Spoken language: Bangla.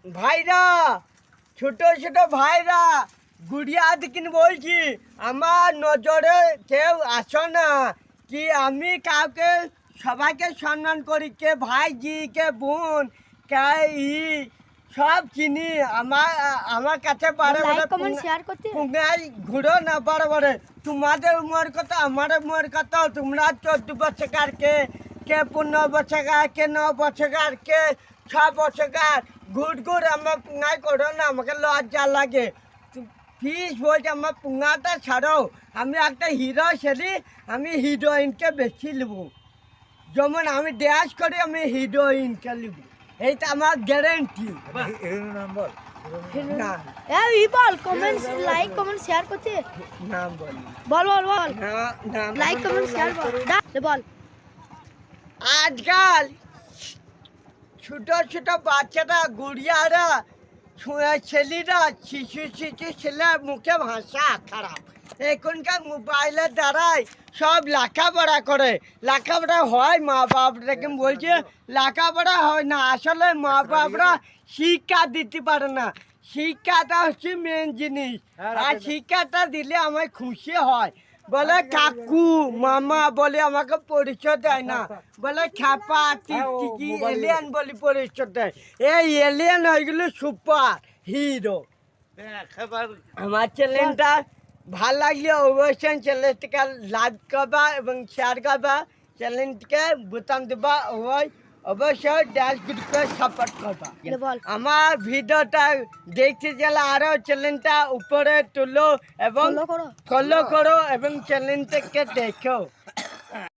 ভাইরা, ছোট ছোট ভাইরা, গুড়িয়া দিকিন বলছি, আমার নজরে কেউ আসো না। কি আমি কাউকে সবাইকে সম্মান করি, কে ভাইজি, কে বোন, কে সব চিনি। আমার কাছে বারে বারে পুঙ্গাই ঘুরো না বারে বারে। তোমাদের উমর কত, আমার উমর কত? তোমরা 14 বছরকার, কে 15 বছরকার, কে 9 বছরকার, কে 6 বছরকার। ঘুর আমার পুঙ্গাই করো না, আমাকে লজ্জা লাগে। প্লিজ বলছি আমার পুঙ্গাটা ছাড়ো। আমি একটা হিরো ছেলে, আমি হিরোইনকে বেশি নেব। যেমন আমি ড্যাশ করি, আমি হিরোইনকে নেব, এইটা আমার গ্যারেন্টি। না বল, কমেন্ট, লাইক, কমেন্ট, শেয়ার করতে নাম বল, বল বল বল, লাইক, নাম কমেন্ট, শেয়ার বল। আজকাল ছোট ছোট বাচ্চারা, গুড়িয়ারা, ছেলেরা, শিশু ছেলে মুখে ভাষা খারাপ। এখনকার মোবাইলের দ্বারাই সব লেখাপড়া করে। লেখাপড়া হয়, মা বাপটাকে বলছে লেখাপড়া হয় না। আসলে মা বাপরা শিক্ষা দিতে পারে না। শিক্ষাটা হচ্ছে মেন জিনিস। আর শিক্ষাটা দিলে আমায় খুশি হয়। বলে কাকু মামা বলে আমাকে পরিচয় দেয় না, বলে খ্যাপা টিকটিকি এলিয়ান বলে পরিচয় দেয়। এই এলিয়ান হয়েগুলো সুপার হিরো। আমার চ্যানেলটা ভাল লাগলে অবশ্যই চ্যানেলটিকে লাইক করবা এবং শেয়ার করবা। চ্যানেলটিকে বোতাম দেবা, অবশ্যই ড্যাশ গ্রুপকে সাপোর্ট করবা। আমার ভিডিওটা দেখতে গেলে আরও চ্যানেলটা উপরে তুলো এবং ফলো করো এবং চ্যানেলটাকে দেখো।